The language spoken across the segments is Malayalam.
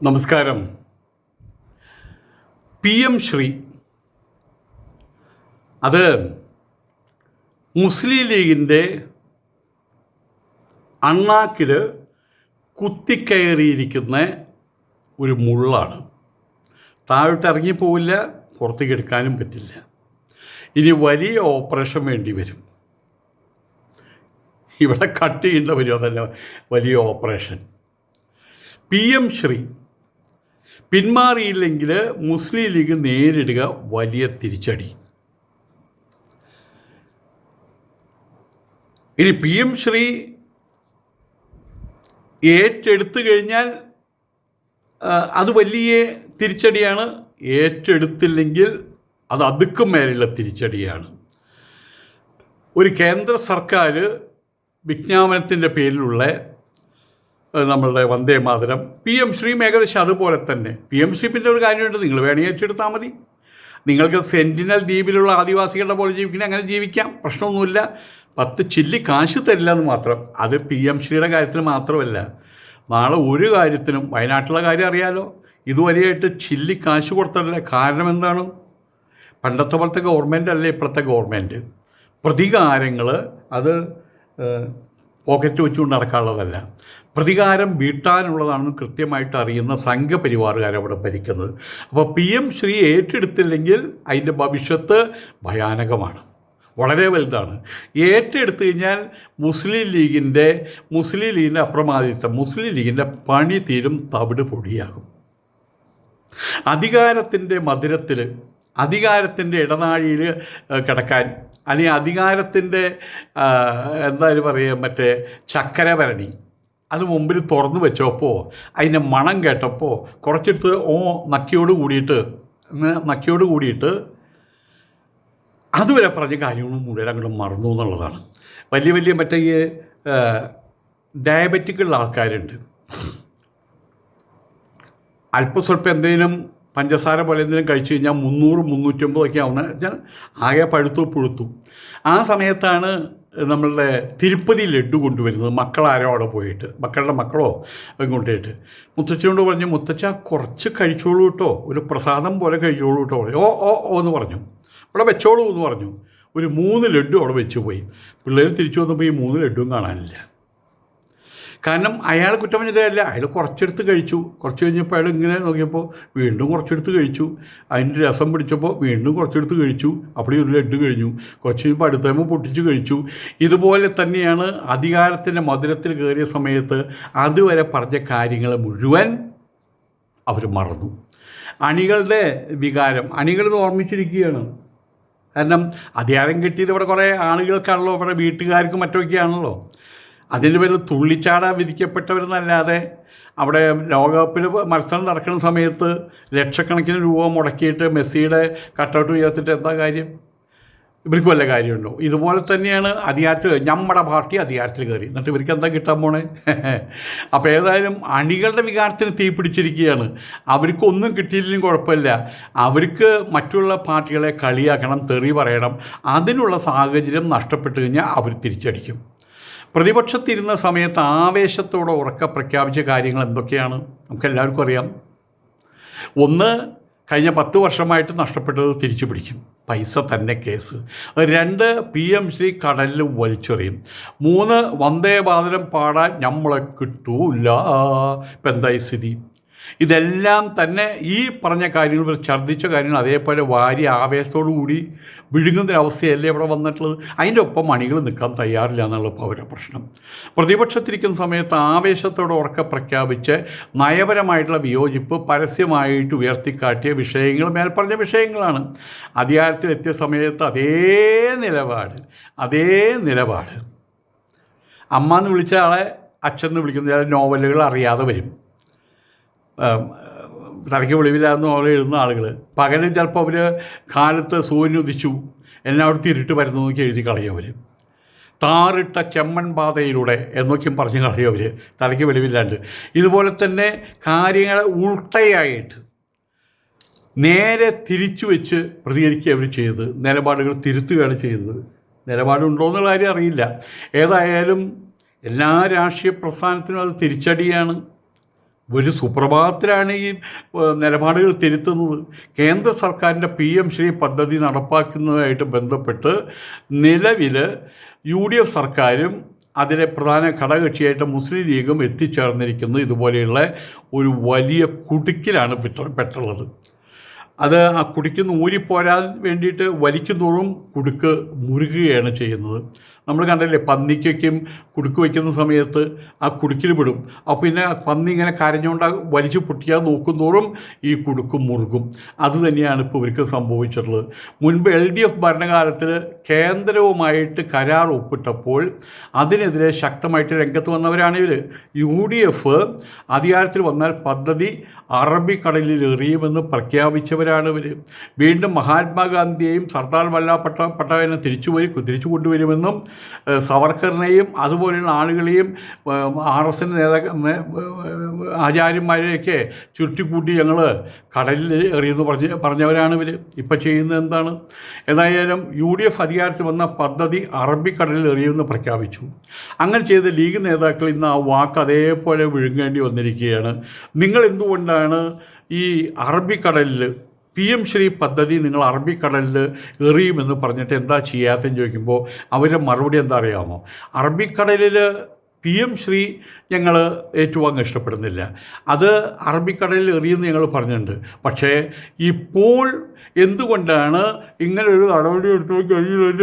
നമസ്കാരം. PM ശ്രീ അത് മുസ്ലിം ലീഗിൻ്റെ അണ്ണാക്കിൽ കുത്തിക്കയറിയിരിക്കുന്ന ഒരു മുള്ളാണ്. താഴോട്ട് ഇറങ്ങിപ്പോവില്ല, പുറത്തേക്ക് എടുക്കാനും പറ്റില്ല. ഇനി വലിയ ഓപ്പറേഷൻ വേണ്ടി വരും. ഇവിടെ കട്ട് ചെയ്യേണ്ട വരും, അതല്ല വലിയ ഓപ്പറേഷൻ. PM ശ്രീ പിന്മാറിയില്ലെങ്കിൽ മുസ്ലിം ലീഗ് നേരിടുക വലിയ തിരിച്ചടി. ഇനി PM ശ്രീ ഏറ്റെടുത്തു കഴിഞ്ഞാൽ അത് വലിയ തിരിച്ചടിയാണ്. ഏറ്റെടുത്തില്ലെങ്കിൽ അത് അതുക്കും മേലുള്ള തിരിച്ചടിയാണ്. ഒരു കേന്ദ്ര സർക്കാർ വിജ്ഞാപനത്തിൻ്റെ പേരിലുള്ള നമ്മളുടെ വന്ദേ മാതരം, PM ശ്രീയും ഏകദേശം അതുപോലെ തന്നെ. PM ശ്രീ പിന്നെ ഒരു കാര്യമുണ്ട്, നിങ്ങൾ വേണമെങ്കിൽ ഏറ്റെടുത്താൽ മതി. നിങ്ങൾക്ക് സെൻറ്റിനൽ ദ്വീപിലുള്ള ആദിവാസികളുടെ പോലെ ജീവിക്കണേ അങ്ങനെ ജീവിക്കാം, പ്രശ്നമൊന്നുമില്ല. 10 ചില്ലി കാശ് തരില്ല എന്ന് മാത്രം. അത് PM ശ്രീയുടെ കാര്യത്തിൽ മാത്രമല്ല, നാളെ ഒരു കാര്യത്തിനും. വയനാട്ടിലെ കാര്യം അറിയാലോ, ഇതുവരെയായിട്ട് ചില്ലി കാശ് കൊടുത്തതല്ല. കാരണം എന്താണ്? പണ്ടത്തെ പോലത്തെ ഗവൺമെൻറ് അല്ല ഇപ്പോഴത്തെ ഗവൺമെൻറ്. പ്രതികാരങ്ങൾ അത് പോക്കറ്റ് വെച്ചുകൊണ്ട് നടക്കാനുള്ളതല്ല, പ്രതികാരം വീട്ടാനുള്ളതാണെന്ന് കൃത്യമായിട്ട് അറിയുന്ന സംഘപരിവാറുകാരവിടെ ഭരിക്കുന്നത്. അപ്പോൾ PM ശ്രീ ഏറ്റെടുത്തില്ലെങ്കിൽ അതിൻ്റെ ഭവിഷ്യത്ത് ഭയാനകമാണ്, വളരെ വലുതാണ്. ഏറ്റെടുത്തു കഴിഞ്ഞാൽ മുസ്ലിം ലീഗിൻ്റെ അപ്രമാദിത്വം, മുസ്ലിം ലീഗിൻ്റെ പണി തീരും, തവിട് പൊടിയാകും. അധികാരത്തിൻ്റെ മധുരത്തിൽ, അധികാരത്തിൻ്റെ ഇടനാഴിയിൽ കിടക്കാൻ, അല്ലെങ്കിൽ അധികാരത്തിൻ്റെ എന്തായാലും പറയുക, മറ്റേ ചക്കരഭരണി അത് മുമ്പിൽ തുറന്നു വെച്ചപ്പോൾ അതിൻ്റെ മണം കേട്ടപ്പോൾ കുറച്ചെടുത്ത് നക്കിയോട് കൂടിയിട്ട് അതുവരെ പറഞ്ഞ കാര്യങ്ങളും മുഴുവൻ അങ്ങോട്ട് മറന്നു എന്നുള്ളതാണ്. വലിയ മറ്റേ ഈ ഡയബറ്റിക്കുള്ള ആൾക്കാരുണ്ട്, അല്പസ്വല്പം എന്തെങ്കിലും പഞ്ചസാര പോലെ എന്തെങ്കിലും കഴിച്ചു കഴിഞ്ഞാൽ 300-350 ആവുന്ന വെച്ചാൽ ആകെ പുഴുത്തു. ആ സമയത്താണ് നമ്മളുടെ തിരുപ്പതി ലഡ്ഡു കൊണ്ടുവരുന്നത്. മക്കളാരോ അവിടെ പോയിട്ട്, മക്കളുടെ മക്കളോ കൊണ്ടുപോയിട്ട് മുത്തച്ഛനോട് പറഞ്ഞു, മുത്തച്ഛ കുറച്ച് കഴിച്ചോളൂ കേട്ടോ, ഒരു പ്രസാദം പോലെ കഴിച്ചോളൂ കേട്ടോ. എന്ന് പറഞ്ഞു. ഇവിടെ വെച്ചോളൂ എന്ന് പറഞ്ഞു. ഒരു 3 ലഡ്ഡു അവിടെ വെച്ച് പോയി. പിള്ളേർ തിരിച്ചു വന്നപ്പോൾ ഈ 3 ലഡ്ഡുവും കാണാനില്ല. കാരണം അയാൾ കുറ്റം പറഞ്ഞിട്ടല്ല, അയാൾ കുറച്ചെടുത്ത് കഴിച്ചു. കുറച്ച് കഴിഞ്ഞപ്പോൾ അയാൾ ഇങ്ങനെ നോക്കിയപ്പോൾ വീണ്ടും കുറച്ചെടുത്ത് കഴിച്ചു. അതിൻ്റെ രസം പിടിച്ചപ്പോൾ വീണ്ടും കുറച്ചെടുത്ത് കഴിച്ചു. അപ്പോൾ ഒരു ലഡ്ഡു കഴിഞ്ഞു. കുറച്ച് കഴിയുമ്പോൾ അടുത്തപ്പോൾ പൊട്ടിച്ച് കഴിച്ചു. ഇതുപോലെ തന്നെയാണ് അധികാരത്തിൻ്റെ മധുരത്തിൽ കയറിയ സമയത്ത് അതുവരെ പറഞ്ഞ കാര്യങ്ങൾ മുഴുവൻ അവർ മറന്നു. അണികളുടെ വികാരം, അണികളിത് ഓർമ്മിച്ചിരിക്കുകയാണ്. കാരണം അധികാരം കിട്ടിയത് ഇവിടെ കുറേ ആളുകൾക്കാണല്ലോ, ഇവിടെ വീട്ടുകാർക്കും മറ്റൊക്കെയാണല്ലോ. അതിൻ്റെ പേരിൽ തുള്ളിച്ചാടാൻ വിധിക്കപ്പെട്ടവരെന്നല്ലാതെ അവിടെ ലോകകപ്പിൽ മത്സരം നടക്കുന്ന സമയത്ത് ലക്ഷക്കണക്കിന് രൂപ മുടക്കിയിട്ട് മെസ്സിയുടെ കട്ടൗട്ട് ഉയർത്തിട്ട് എന്താ കാര്യം? ഇവർക്ക് വല്ല കാര്യമുണ്ടോ? ഇതുപോലെ തന്നെയാണ് അധികാരത്തിൽ, നമ്മുടെ പാർട്ടി അധികാരത്തിൽ കയറി, എന്നിട്ട് ഇവർക്ക് എന്താ കിട്ടാൻ പോണേ? അപ്പോൾ ഏതായാലും അണികളുടെ വികാരത്തിന് തീ പിടിച്ചിരിക്കുകയാണ്. അവർക്കൊന്നും കിട്ടിയില്ലെങ്കിലും കുഴപ്പമില്ല, അവർക്ക് മറ്റുള്ള പാർട്ടികളെ കളിയാക്കണം, തെറി പറയണം. അതിനുള്ള സാഹചര്യം നഷ്ടപ്പെട്ടു കഴിഞ്ഞാൽ അവർ തിരിച്ചടിക്കും. പ്രതിപക്ഷത്തിരുന്ന സമയത്ത് ആവേശത്തോടെ ഉറക്കെ പ്രഖ്യാപിച്ച കാര്യങ്ങൾ എന്തൊക്കെയാണ് നമുക്കെല്ലാവർക്കും അറിയാം. ഒന്ന്, കഴിഞ്ഞ 10 വർഷമായിട്ട് നഷ്ടപ്പെട്ടത് തിരിച്ചു പിടിക്കും, പൈസ തന്നെ കേസ്. 2, PM ശ്രീ കടലിൽ വലിച്ചെറിയും. 3, വന്ദേ മാതരം പാടാൻ നമ്മളെ കിട്ടൂല. ഇപ്പം എന്തായി സ്ഥിതി? ഇതെല്ലാം തന്നെ ഈ പറഞ്ഞ കാര്യങ്ങൾ, ഛർദ്ദിച്ച കാര്യങ്ങൾ അതേപോലെ വാരി ആവേശത്തോടു കൂടി വിഴുങ്ങുന്നൊരവസ്ഥയല്ലേ ഇവിടെ വന്നിട്ടുള്ളത്. അതിൻ്റെ ഒപ്പം അണികൾ നിൽക്കാൻ തയ്യാറില്ല എന്നുള്ള ഇപ്പോൾ അവരുടെ പ്രശ്നം. പ്രതിപക്ഷത്തിരിക്കുന്ന സമയത്ത് ആവേശത്തോടെ ഉറക്കെ പ്രഖ്യാപിച്ച് നയപരമായിട്ടുള്ള വിയോജിപ്പ് പരസ്യമായിട്ട് ഉയർത്തിക്കാട്ടിയ വിഷയങ്ങൾ മേൽപ്പറഞ്ഞ വിഷയങ്ങളാണ്. അധികാരത്തിലെത്തിയ സമയത്ത് അതേ നിലപാട്. അമ്മ എന്ന് വിളിച്ച ആളെ അച്ഛൻ എന്ന് വിളിക്കുന്ന ചില നോവലുകൾ അറിയാതെ വരും. തലയ്ക്ക് വെളിവില്ലാന്ന് നോവൽ എഴുതുന്ന ആളുകൾ പകലും ചിലപ്പോൾ അവർ കാലത്ത് സൂര്യൻ ഉദിച്ചു എല്ലായിടത്തും ഇരുട്ട് വരുന്നു നോക്കി എഴുതി കളയും. അവർ താറിട്ട ചെമ്മൺ പാതയിലൂടെ എന്നൊക്കെയും പറഞ്ഞ് കളയും അവർ, തലയ്ക്ക് വെളിവില്ലാണ്ട്. ഇതുപോലെ തന്നെ കാര്യങ്ങൾ ഉൾട്ടയായിട്ട് നേരെ തിരിച്ചു വെച്ച് പ്രതികരിക്കുക അവർ ചെയ്തത്, നിലപാടുകൾ തിരുത്തുകയാണ് ചെയ്തത്. നിലപാടുണ്ടോ എന്നുള്ള കാര്യം അറിയില്ല. ഏതായാലും എല്ലാ രാഷ്ട്രീയ പ്രസ്ഥാനത്തിനും അത് തിരിച്ചടിയാണ്. ഒരു സുപ്രഭാതത്തിലാണ് ഈ നിലപാടുകൾ തിരുത്തുന്നത്. കേന്ദ്ര സർക്കാരിൻ്റെ PM ശ്രീ പദ്ധതി നടപ്പാക്കുന്നതുമായിട്ട് ബന്ധപ്പെട്ട് നിലവിൽ UDF സർക്കാരും അതിലെ പ്രധാന ഘടകകക്ഷിയായിട്ട് മുസ്ലിം ലീഗും എത്തിച്ചേർന്നിരിക്കുന്നത് ഇതുപോലെയുള്ള ഒരു വലിയ കുടുക്കിലാണ് പെട്ടുള്ളത്. അത് ആ കുടുക്കിന്ന് ഊരിപ്പോരാൻ വേണ്ടിയിട്ട് വലിക്കുന്നോറും കുടുക്ക് മുറുകുകയാണ് ചെയ്യുന്നത്. നമ്മൾ കണ്ടില്ലേ, പന്നിക്കും കുടുക്ക് വയ്ക്കുന്ന സമയത്ത് ആ കുടുക്കിൽ വിടും. അപ്പോൾ പിന്നെ പന്നി ഇങ്ങനെ കരഞ്ഞുകൊണ്ട് വലിച്ചു പൊട്ടിയാൽ നോക്കുന്നോറും ഈ കുടുക്ക് മുറുകും. അതുതന്നെയാണ് ഇപ്പോൾ ഇവർക്ക് സംഭവിച്ചിട്ടുള്ളത്. മുൻപ് LDF ഭരണകാലത്തിൽ കേന്ദ്രവുമായിട്ട് കരാർ ഒപ്പിട്ടപ്പോൾ അതിനെതിരെ ശക്തമായിട്ട് രംഗത്ത് വന്നവരാണ് ഇവർ. UDF അധികാരത്തിൽ വന്നാൽ പദ്ധതി അറബിക്കടലിൽ എറിയുമെന്ന് പ്രഖ്യാപിച്ചവരാണ് ഇവർ. വീണ്ടും മഹാത്മാഗാന്ധിയെയും സർദാർ വല്ലഭായ് പട്ടേലിനെ തിരിച്ചു കൊണ്ടുവരുമെന്നും സവർക്കറിനെയും അതുപോലെയുള്ള ആളുകളെയും RSN ആചാര്യന്മാരെയൊക്കെ ചുരുട്ടിക്കൂട്ടി ഞങ്ങൾ കടലിൽ എറിയുമെന്ന് പറഞ്ഞവരാണ് ഇവർ. ഇപ്പം ചെയ്യുന്നത് എന്താണ്? ഏതായാലും UDF അധികാരത്തിൽ വന്ന പദ്ധതി അറബിക്കടലിൽ എറിയുമെന്ന് പ്രഖ്യാപിച്ചു. അങ്ങനെ ചെയ്ത ലീഗ് നേതാക്കൾ ഇന്ന് ആ വാക്ക് അതേപോലെ വിഴുങ്ങേണ്ടി വന്നിരിക്കുകയാണ്. നിങ്ങൾ എന്തുകൊണ്ടാണ് ഈ അറബിക്കടലിൽ PM ശ്രീ പദ്ധതി നിങ്ങൾ അറബിക്കടലിൽ എറിയുമെന്ന് പറഞ്ഞിട്ട് എന്താ ചെയ്യാത്തെന്ന് ചോദിക്കുമ്പോൾ അവരുടെ മറുപടി എന്താ അറിയാമോ? അറബിക്കടലിൽ PM ശ്രീ ഞങ്ങൾ ഏറ്റുവാങ്ങാൻ ഇഷ്ടപ്പെടുന്നില്ല, അത് അറബിക്കടലിൽ എറിയുമെന്ന് ഞങ്ങൾ പറഞ്ഞിട്ടുണ്ട്. പക്ഷേ ഇപ്പോൾ എന്തുകൊണ്ടാണ് ഇങ്ങനൊരു നടപടി എടുത്തു കഴിയില്ല?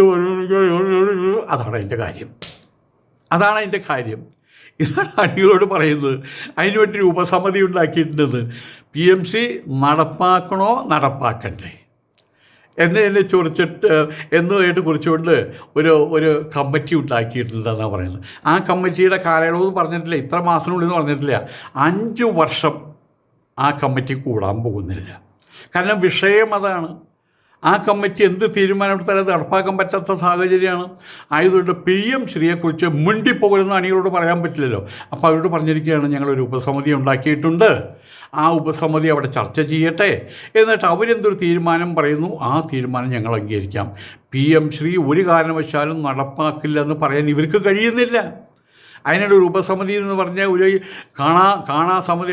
അതാണ് അതിൻ്റെ കാര്യം. ഇതാണ് അണികളോട് പറയുന്നത്. അതിനുവേണ്ടി ഒരു ഉപസമിതി ഉണ്ടാക്കിയിട്ടുണ്ടെന്ന്. PMC നടപ്പാക്കണോ നടപ്പാക്കണ്ടേ എന്നതിനെ എന്നതായിട്ട് കുറിച്ചുകൊണ്ട് ഒരു കമ്മിറ്റി ഉണ്ടാക്കിയിട്ടുണ്ടെന്നാണ് പറയുന്നത്. ആ കമ്മിറ്റിയുടെ കാലയളവ് പറഞ്ഞിട്ടില്ല, ഇത്ര മാസത്തിനുള്ളിൽ പറഞ്ഞിട്ടില്ല. 5 വർഷം ആ കമ്മിറ്റി കൂടാൻ പോകുന്നില്ല. കാരണം വിഷയം അതാണ്. ആ കമ്മിറ്റി എന്ത് തീരുമാനമെടുത്താലും അത് നടപ്പാക്കാൻ പറ്റാത്ത സാഹചര്യമാണ്. ആയതുകൊണ്ട് PM ശ്രീയെക്കുറിച്ച് മിണ്ടിപ്പോകരുന്ന അണികളോട് പറയാൻ പറ്റില്ലല്ലോ. അപ്പോൾ അവരോട് പറഞ്ഞിരിക്കുകയാണ്, ഞങ്ങളൊരു ഉപസമിതി ഉണ്ടാക്കിയിട്ടുണ്ട്, ആ ഉപസമിതി അവിടെ ചർച്ച ചെയ്യട്ടെ, എന്നിട്ട് അവരെന്തൊരു തീരുമാനം പറയുന്നു ആ തീരുമാനം ഞങ്ങൾ അംഗീകരിക്കാം. PM ശ്രീ ഒരു കാരണവശാലും നടപ്പാക്കില്ല എന്ന് പറയാൻ ഇവർക്ക് കഴിയുന്നില്ല. അതിനൊരു ഉപസമിതി എന്ന് പറഞ്ഞാൽ ഒരു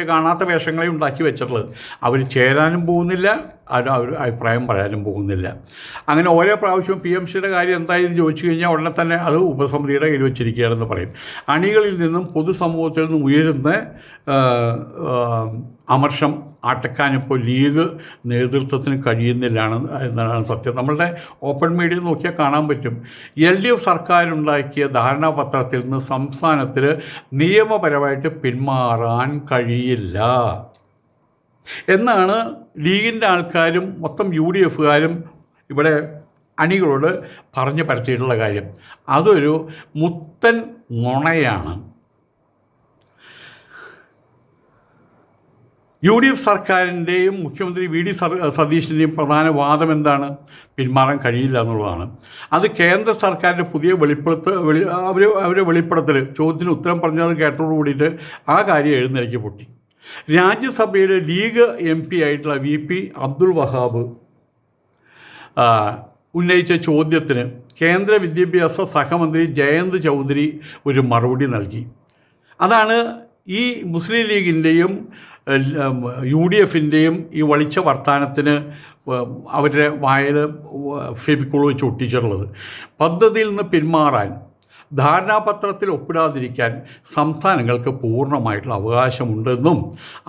കാണാത്ത വേഷങ്ങളെ ഉണ്ടാക്കി വെച്ചിട്ടുള്ളത്. അവർ ചേരാനും പോകുന്നില്ല, അവർ അഭിപ്രായം പറയാനും പോകുന്നില്ല. അങ്ങനെ ഓരോ പ്രാവശ്യവും PM ശ്രീയുടെ കാര്യം എന്തായെന്ന് ചോദിച്ചു കഴിഞ്ഞാൽ ഉടനെ തന്നെ അത് ഉപസമിതിയുടെ കയ്യിൽ വെച്ചിരിക്കുകയാണെന്ന് പറയും. അണികളിൽ നിന്നും പൊതുസമൂഹത്തിൽ നിന്നും ഉയരുന്ന അമർഷം അടക്കാനിപ്പോൾ ലീഗ് നേതൃത്വത്തിന് കഴിയുന്നില്ല എന്നതാണ് സത്യം. നമ്മളുടെ ഓപ്പൺ മീഡിയ നോക്കിയാൽ കാണാൻ പറ്റും. LDF സർക്കാരുണ്ടാക്കിയ ധാരണാപത്രത്തിൽ നിന്ന് സംസ്ഥാനത്തിൽ നിയമപരമായിട്ട് പിന്മാറാൻ കഴിയില്ല എന്നാണ് ലീഗിൻ്റെ ആൾക്കാരും മൊത്തം UDFകാരും ഇവിടെ അണികളോട് പറഞ്ഞു പരത്തിയിട്ടുള്ള കാര്യം. അതൊരു മുത്തൻ നുണയാണ്. UDF സർക്കാരിൻ്റെയും മുഖ്യമന്ത്രി VD സതീശിൻ്റെയും പ്രധാന വാദം എന്താണ്? പിന്മാറാൻ കഴിയില്ല എന്നുള്ളതാണ്. അത് കേന്ദ്ര സർക്കാരിൻ്റെ പുതിയ അവരുടെ വെളിപ്പെടുത്തൽ ചോദ്യത്തിന് ഉത്തരം പറഞ്ഞത് കേട്ടോട് കൂടിയിട്ട് ആ കാര്യം എഴുന്നേൽക്ക് പൊട്ടി. രാജ്യസഭയിലെ ലീഗ് MP ആയിട്ടുള്ള VP അബ്ദുൾ വഹാബ് ഉന്നയിച്ച ചോദ്യത്തിന് കേന്ദ്ര വിദ്യാഭ്യാസ സഹമന്ത്രി ജയന്ത് ചൗധരി ഒരു മറുപടി നൽകി. അതാണ് ഈ മുസ്ലിം ലീഗിൻ്റെയും UDFൻ്റെയും ഈ വളിച്ച വർത്താനത്തിന് അവരുടെ വായിൽ ഫെവിക്കോൾ വെച്ച് ഒട്ടിച്ചിട്ടുള്ളത്. പദ്ധതിയിൽ നിന്ന് പിന്മാറാൻ, ധാരണാപത്രത്തിൽ ഒപ്പിടാതിരിക്കാൻ സംസ്ഥാനങ്ങൾക്ക് പൂർണ്ണമായിട്ടുള്ള അവകാശമുണ്ടെന്നും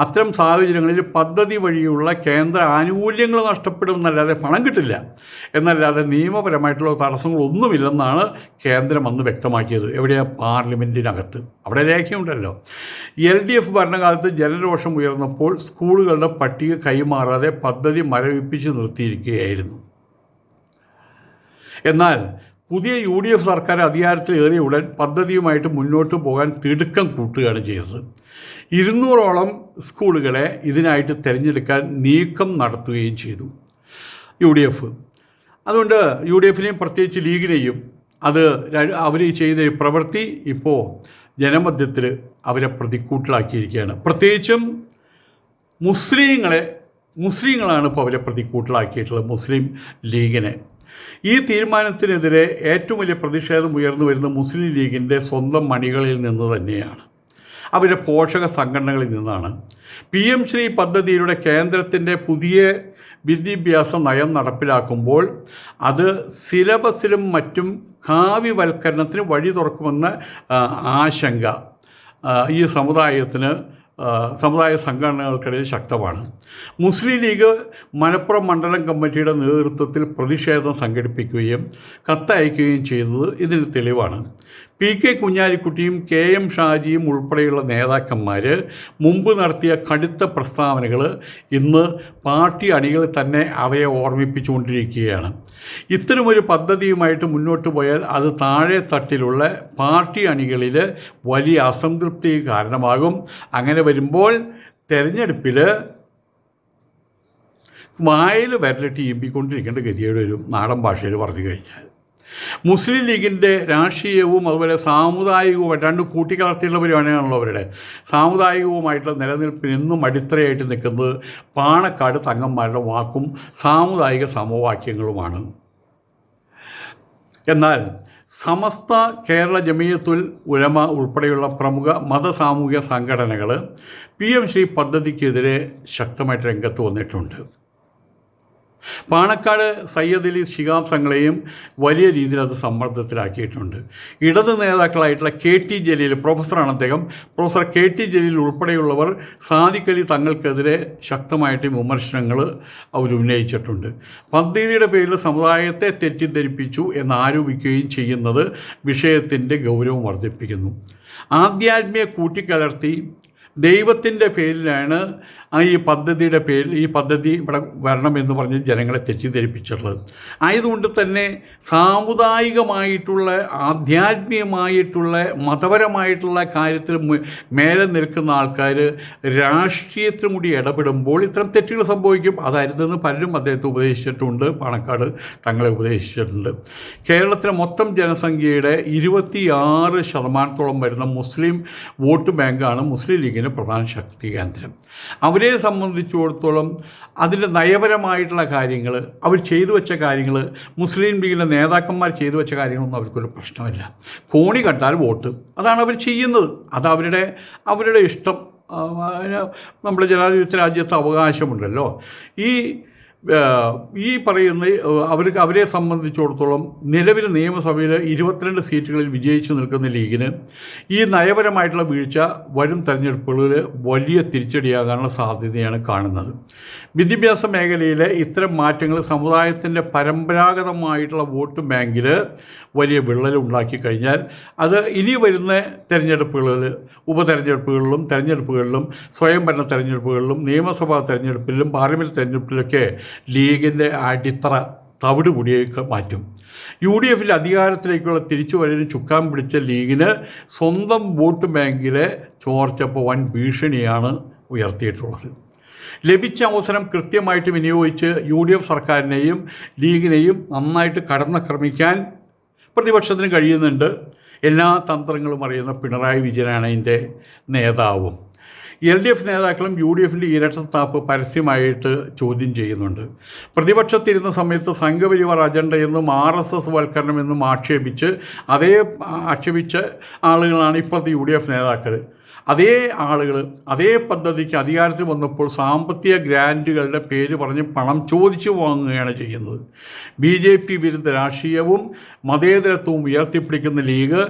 അത്തരം സാഹചര്യങ്ങളിൽ പദ്ധതി വഴിയുള്ള കേന്ദ്ര ആനുകൂല്യങ്ങൾ നഷ്ടപ്പെടുമെന്നല്ലാതെ പണം കിട്ടില്ല എന്നല്ലാതെ നിയമപരമായിട്ടുള്ള തടസ്സങ്ങളൊന്നുമില്ലെന്നാണ് കേന്ദ്രം അന്ന് വ്യക്തമാക്കിയത്. എവിടെയാണ്? പാർലമെൻറ്റിനകത്ത്. അവിടെ രേഖയുണ്ടല്ലോ. LDF ഭരണകാലത്ത് ജനരോഷം ഉയർന്നപ്പോൾ സ്കൂളുകളുടെ പട്ടിക കൈമാറാതെ പദ്ധതി മരവിപ്പിച്ച് നിർത്തിയിരിക്കുകയായിരുന്നു. എന്നാൽ പുതിയ UDF സർക്കാർ അധികാരത്തിലേറിയ ഉടൻ പദ്ധതിയുമായിട്ട് മുന്നോട്ട് പോകാൻ തിടുക്കം കൂട്ടുകയാണ് ചെയ്തത്. 200ഓളം സ്കൂളുകളെ ഇതിനായിട്ട് തിരഞ്ഞെടുക്കാൻ നീക്കം നടത്തുകയും ചെയ്തു UDF. അതുകൊണ്ട് UDFനെയും പ്രത്യേകിച്ച് ലീഗിനെയും അവർ ചെയ്ത പ്രവൃത്തി ഇപ്പോൾ ജനമധ്യത്തിൽ അവരെ പ്രതിക്കൂട്ടിലാക്കിയിരിക്കുകയാണ്. പ്രത്യേകിച്ചും മുസ്ലിങ്ങളാണ് ഇപ്പോൾ അവരെ പ്രതിക്കൂട്ടിലാക്കിയിട്ടുള്ളത്, മുസ്ലിം ലീഗിനെ. ഈ തീരുമാനത്തിനെതിരെ ഏറ്റവും വലിയ പ്രതിഷേധം ഉയർന്നു വരുന്ന മുസ്ലിം ലീഗിൻ്റെ സ്വന്തം മണികളിൽ നിന്ന് തന്നെയാണ്. അവരുടെ പോഷക സംഘടനകളിൽ നിന്നാണ്. PM ശ്രീ പദ്ധതിയിലൂടെ കേന്ദ്രത്തിൻ്റെ പുതിയ വിദ്യാഭ്യാസ നയം നടപ്പിലാക്കുമ്പോൾ അത് സിലബസിലും മറ്റും കാവ്യവൽക്കരണത്തിന് വഴി തുറക്കുമെന്ന ആശങ്ക ഈ സമുദായ സംഘടനകൾക്കിടയിൽ ശക്തമാണ്. മുസ്ലിം ലീഗ് മലപ്പുറം മണ്ഡലം കമ്മിറ്റിയുടെ നേതൃത്വത്തിൽ പ്രതിഷേധം സംഘടിപ്പിക്കുകയും കത്തയക്കുകയും ചെയ്തത് ഇതിന് തെളിവാണ്. PK കുഞ്ഞാലിക്കുട്ടിയും KM ഷാജിയും ഉൾപ്പെടെയുള്ള നേതാക്കന്മാർ മുമ്പ് നടത്തിയ കടുത്ത പ്രസ്താവനകൾ ഇന്ന് പാർട്ടി അണികൾ തന്നെ അവയെ ഓർമ്മിപ്പിച്ചുകൊണ്ടിരിക്കുകയാണ്. ഇത്തരമൊരു പദ്ധതിയുമായിട്ട് മുന്നോട്ട് പോയാൽ അത് താഴെ തട്ടിലുള്ള പാർട്ടി അണികളിൽ വലിയ അസംതൃപ്തിക്ക് കാരണമാകും. അങ്ങനെ വരുമ്പോൾ തെരഞ്ഞെടുപ്പിൽ വായിൽ വിരലിട്ട് ഈമ്പിക്കൊണ്ടിരിക്കേണ്ട ഗതിയുടെ ഒരു നാടൻ ഭാഷയിൽ പറഞ്ഞു കഴിഞ്ഞാൽ മുസ്ലിം ലീഗിൻ്റെ രാഷ്ട്രീയവും അതുപോലെ സാമുദായികവും രണ്ട് കൂട്ടിക്കലർത്തിയുള്ള പരിപാടിയാണല്ലോ അവരുടെ. സാമുദായികവുമായിട്ടുള്ള നിലനിൽപ്പിന് എന്നും അടിത്തറയായിട്ട് നിൽക്കുന്നത് പാണക്കാട് തങ്ങന്മാരുടെ വാക്കും സാമുദായിക സമവാക്യങ്ങളുമാണ്. എന്നാൽ സമസ്ത കേരള ജമിയത്തുൽ ഉലമ ഉൾപ്പെടെയുള്ള പ്രമുഖ മതസാമൂഹിക സംഘടനകൾ PM ശ്രീ പദ്ധതിക്കെതിരെ ശക്തമായിട്ട് രംഗത്ത് വന്നിട്ടുണ്ട്. പാണക്കാട് സയ്യദ് അലി ശിഹാബ് തങ്ങളെയും വലിയ രീതിയിൽ അത് സമ്മർദ്ദത്തിലാക്കിയിട്ടുണ്ട്. ഇടത് നേതാക്കളായിട്ടുള്ള KT ജലീൽ, പ്രൊഫസറാണ് അദ്ദേഹം, പ്രൊഫസർ KT ജലീൽ ഉൾപ്പെടെയുള്ളവർ സാദിഖ് അലി തങ്ങൾക്കെതിരെ ശക്തമായിട്ട് വിമർശനങ്ങൾ അവർ ഉന്നയിച്ചിട്ടുണ്ട്. പദ്ധതിയുടെ പേരിൽ സമുദായത്തെ തെറ്റിദ്ധരിപ്പിച്ചു എന്നാരോപിക്കുകയും ചെയ്യുന്നത് വിഷയത്തിൻ്റെ ഗൗരവം വർദ്ധിപ്പിക്കുന്നു. ആധ്യാത്മിക കൂട്ടിക്കലർത്തി ദൈവത്തിൻ്റെ പേരിലാണ് ഈ പദ്ധതി ഇവിടെ വരണമെന്ന് പറഞ്ഞ് ജനങ്ങളെ തെറ്റിദ്ധരിപ്പിച്ചിട്ടുള്ളത്. ആയതുകൊണ്ട് തന്നെ സാമുദായികമായിട്ടുള്ള ആധ്യാത്മികമായിട്ടുള്ള മതപരമായിട്ടുള്ള കാര്യത്തിൽ മേലെ നിൽക്കുന്ന ആൾക്കാർ രാഷ്ട്രീയത്തിലും കൂടി ഇടപെടുമ്പോൾ ഇത്തരം തെറ്റുകൾ സംഭവിക്കും. അതായിരുന്നെന്ന് പലരും അദ്ദേഹത്തെ ഉപദേശിച്ചിട്ടുണ്ട്, പാണക്കാട് തങ്ങളെ ഉപദേശിച്ചിട്ടുണ്ട്. കേരളത്തിലെ മൊത്തം ജനസംഖ്യയുടെ 26% വരുന്ന മുസ്ലിം വോട്ട് ബാങ്കാണ് മുസ്ലിം ലീഗിൻ്റെ പ്രധാന ശക്തി കേന്ദ്രം. അവരെ സംബന്ധിച്ചിടത്തോളം അതിൻ്റെ നയപരമായിട്ടുള്ള കാര്യങ്ങൾ, അവർ ചെയ്തു വെച്ച കാര്യങ്ങൾ, മുസ്ലിം ലീഗിൻ്റെ നേതാക്കന്മാർ ചെയ്തു വെച്ച കാര്യങ്ങളൊന്നും അവർക്കൊരു പ്രശ്നമില്ല. കോണി കണ്ടാൽ വോട്ട്, അതാണ് അവർ ചെയ്യുന്നത്. അത് അവരുടെ ഇഷ്ടം. നമ്മുടെ ജനാധിപത്യ രാജ്യത്ത് അവകാശമുണ്ടല്ലോ. ഈ പറയുന്ന അവരെ സംബന്ധിച്ചിടത്തോളം നിലവിൽ നിയമസഭയിൽ 22 സീറ്റുകളിൽ വിജയിച്ചു നിൽക്കുന്ന ലീഗിന് ഈ നയപരമായിട്ടുള്ള വീഴ്ച വരും തെരഞ്ഞെടുപ്പുകളിൽ വലിയ തിരിച്ചടിയാകാനുള്ള സാധ്യതയാണ് കാണുന്നത്. വിദ്യാഭ്യാസ മേഖലയിലെ ഇത്തരം മാറ്റങ്ങൾ സമുദായത്തിൻ്റെ പരമ്പരാഗതമായിട്ടുള്ള വോട്ട് ബാങ്കിൽ വലിയ വിള്ളലുണ്ടാക്കി കഴിഞ്ഞാൽ അത് ഇനി വരുന്ന തെരഞ്ഞെടുപ്പുകളിൽ, ഉപതെരഞ്ഞെടുപ്പുകളിലും തെരഞ്ഞെടുപ്പുകളിലും, സ്വയംഭരണ തെരഞ്ഞെടുപ്പുകളിലും, നിയമസഭാ തെരഞ്ഞെടുപ്പിലും പാർലമെൻറ്റ് തെരഞ്ഞെടുപ്പിലൊക്കെ ലീഗിൻ്റെ അടിത്തറ തവിട് പൊടിയൊക്കെ മാറ്റും. UDF അധികാരത്തിലേക്കുള്ള തിരിച്ചുവരവിന് ചുക്കാൻ പിടിച്ച ലീഗിന് സ്വന്തം വോട്ട് ബാങ്കിലെ ചോർച്ചപ്പോൾ വൻ ഭീഷണിയാണ് ഉയർത്തിയിട്ടുള്ളത്. ലഭിച്ച അവസരം കൃത്യമായിട്ട് വിനിയോഗിച്ച് UDF സർക്കാരിനെയും ലീഗിനെയും നന്നായിട്ട് കടന്നാക്രമിക്കാൻ പ്രതിപക്ഷത്തിന് കഴിയുന്നുണ്ട്. എല്ലാ തന്ത്രങ്ങളും അറിയുന്ന പിണറായി വിജയനാണ് അതിൻ്റെ നേതാവും. LDF നേതാക്കളും UDF ഇരട്ടത്താപ്പ് പരസ്യമായിട്ട് ചോദ്യം ചെയ്യുന്നുണ്ട്. പ്രതിപക്ഷത്തിരുന്ന സമയത്ത് സംഘപരിവാർ അജണ്ടയെന്നും RSS വൽക്കരണമെന്നും ആക്ഷേപിച്ച ആളുകളാണ് ഇപ്പോഴത്തെ UDF നേതാക്കൾ. അതേ ആളുകൾ അതേ പദ്ധതിക്ക് അധികാരത്തിൽ വന്നപ്പോൾ സാമ്പത്തിക ഗ്രാൻറ്റുകളുടെ പേര് പറഞ്ഞ് പണം ചോദിച്ചു വാങ്ങുകയാണ് ചെയ്യുന്നത്. BJP വിരുദ്ധ രാഷ്ട്രീയവും മതേതരത്വവും ഉയർത്തിപ്പിടിക്കുന്ന ലീഗ്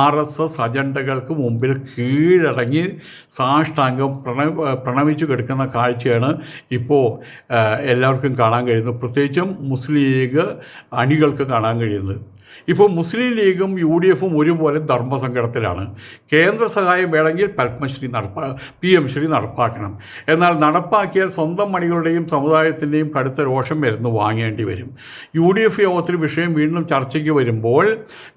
RSS അജണ്ടകൾക്ക് മുമ്പിൽ കീഴടങ്ങി സാഷ്ടാംഗം പ്രണമിച്ചു കിടക്കുന്ന കാഴ്ചയാണ് ഇപ്പോൾ എല്ലാവർക്കും കാണാൻ കഴിയുന്നത്. പ്രത്യേകിച്ചും മുസ്ലിം ലീഗ് അണികൾക്ക് കാണാൻ കഴിയുന്നത്. ഇപ്പോൾ മുസ്ലിം ലീഗും UDFും ഒരുപോലെ ധർമ്മസങ്കടത്തിലാണ്. കേന്ദ്ര സഹായം വേണമെങ്കിൽ PM ശ്രീ നടപ്പാക്കണം. എന്നാൽ നടപ്പാക്കിയാൽ സ്വന്തം അണികളുടെയും സമുദായത്തിൻ്റെയും കടുത്ത രോഷം വരുന്നു വാങ്ങേണ്ടി വരും. UDF യോഗത്തിൽ വിഷയം വീണ്ടും ചർച്ചയ്ക്ക് വരുമ്പോൾ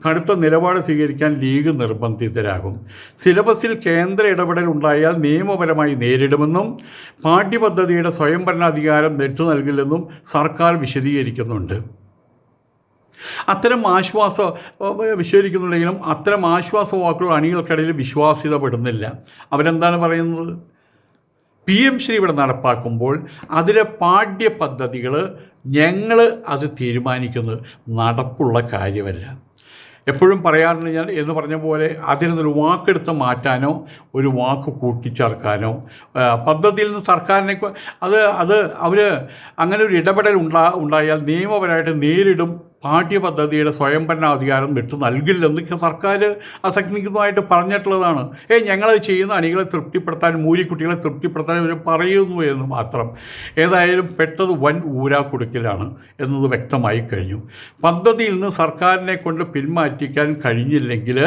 കടുത്ത നിലപാട് സ്വീകരിക്കാൻ ലീഗ് നിർബന്ധിതരാകും. സിലബസിൽ കേന്ദ്ര ഇടപെടൽ ഉണ്ടായാൽ നിയമപരമായി നേരിടുമെന്നും പാഠ്യപദ്ധതിയുടെ സ്വയംഭരണാധികാരം നെറ്റു നൽകില്ലെന്നും സർക്കാർ വിശദീകരിക്കുന്നുണ്ട്. അത്തരം വിശദീകരിക്കുന്നുണ്ടെങ്കിലും അത്തരം ആശ്വാസവാക്കുകൾ അണികൾക്കിടയിൽ വിശ്വാസ്യതപ്പെടുന്നില്ല. അവരെന്താണ് പറയുന്നത്? PM ശ്രീ ഇവിടെ നടപ്പാക്കുമ്പോൾ അതിലെ പാഠ്യപദ്ധതികൾ ഞങ്ങൾ അത് തീരുമാനിക്കുന്നത് നടപ്പുള്ള കാര്യമല്ല. എപ്പോഴും പറയാറുണ്ട് ഞാൻ എന്ന് പറഞ്ഞ പോലെ അതിൽ നിന്നൊരു വാക്കെടുത്ത് മാറ്റാനോ ഒരു വാക്ക് കൂട്ടിച്ചേർക്കാനോ പദ്ധതിയിൽ നിന്ന് സർക്കാരിനെ അത് അവർ അങ്ങനെ ഒരു ഇടപെടൽ ഉണ്ടായാൽ നിയമപരമായിട്ട് നേരിടും. പാഠ്യപദ്ധതിയുടെ സ്വയംഭരണാധികാരം വിട്ടു നൽകില്ലെന്ന് സർക്കാർ അസംഘടിതമായിട്ട് പറഞ്ഞിട്ടുള്ളതാണ്. ഞങ്ങളത് ചെയ്യുന്ന അണികളെ തൃപ്തിപ്പെടുത്താൻ മൂരിക്കുട്ടികളെ തൃപ്തിപ്പെടുത്താൻ ഇവർ പറയുന്നു എന്ന് മാത്രം. ഏതായാലും പെട്ടത് വൻ ഊരാക്കുടുക്കിലാണ് എന്നത് വ്യക്തമായി കഴിഞ്ഞു. പദ്ധതിയിൽ നിന്ന് സർക്കാരിനെ കൊണ്ട് പിന്മാറ്റിക്കാൻ കഴിഞ്ഞില്ലെങ്കിൽ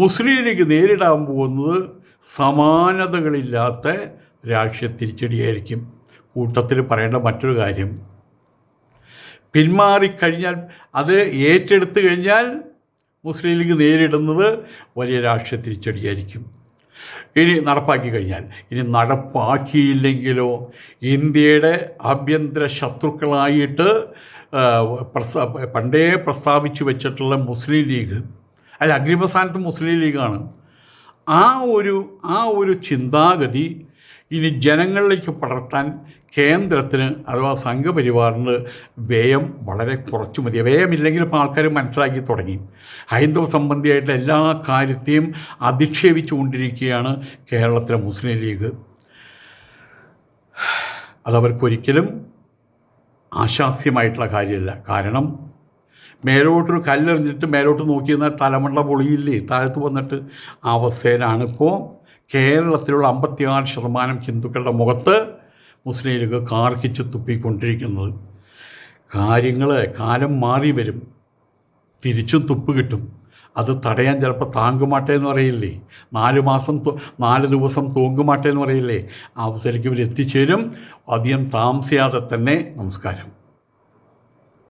മുസ്ലിം ലീഗ് നേരിടാൻ പോകുന്നത് സമാനതകളില്ലാത്ത രാഷ്ട്രീയ തിരിച്ചടിയായിരിക്കും. കൂട്ടത്തിൽ പറയേണ്ട മറ്റൊരു കാര്യം, പിന്മാറിക്കഴിഞ്ഞാൽ അത് ഏറ്റെടുത്തു കഴിഞ്ഞാൽ മുസ്ലിം ലീഗ് നേരിടുന്നത് വലിയ രാഷ്ട്രീയ തിരിച്ചടിയായിരിക്കും. ഇനി നടപ്പാക്കി കഴിഞ്ഞാൽ, ഇനി നടപ്പാക്കിയില്ലെങ്കിലോ ഇന്ത്യയുടെ ആഭ്യന്തര ശത്രുക്കളായിട്ട് പണ്ടേ പ്രസ്താവിച്ച് വെച്ചിട്ടുള്ള മുസ്ലിം ലീഗ്, അതിൽ അഗ്രിമസ്ഥാനത്ത് മുസ്ലിം ലീഗാണ്. ആ ഒരു ചിന്താഗതി ഇനി ജനങ്ങളിലേക്ക് പടർത്താൻ കേന്ദ്രത്തിന് അഥവാ സംഘപരിവാറിന് വ്യയം വളരെ കുറച്ച് മതി. വ്യയമില്ലെങ്കിൽ ഇപ്പോൾ ആൾക്കാർ മനസ്സിലാക്കി തുടങ്ങി. ഹൈന്ദവ സംബന്ധിയായിട്ടുള്ള എല്ലാ കാര്യത്തെയും അധിക്ഷേപിച്ചു കൊണ്ടിരിക്കുകയാണ് കേരളത്തിലെ മുസ്ലിം ലീഗ്. അതവർക്കൊരിക്കലും ആശാസ്യമായിട്ടുള്ള കാര്യമല്ല. കാരണം മേലോട്ടൊരു കല്ലെറിഞ്ഞിട്ട് മേലോട്ട് നോക്കി നിന്നാൽ തലമണ്ട പൊളിയില്ലേ താഴത്ത് വന്നിട്ട്. ആ അവസ്ഥയിലാണിപ്പോൾ കേരളത്തിലുള്ള 56% ഹിന്ദുക്കളുടെ മുഖത്ത് മുസ്ലിം ലീഗ് കാർക്കിച്ച് തുപ്പിക്കൊണ്ടിരിക്കുന്നത്. കാലം മാറി വരും, തിരിച്ചും തുപ്പ് കിട്ടും. അത് തടയാൻ ചിലപ്പോൾ താങ്കുമാട്ടെ എന്ന് പറയില്ലേ, 4 ദിവസം തൂങ്കുമാട്ടെ എന്ന് പറയില്ലേ, ആ അവസ്ഥയിലേക്ക് ഇവർ എത്തിച്ചേരും. അധികം താമസിയാതെ തന്നെ. നമസ്കാരം.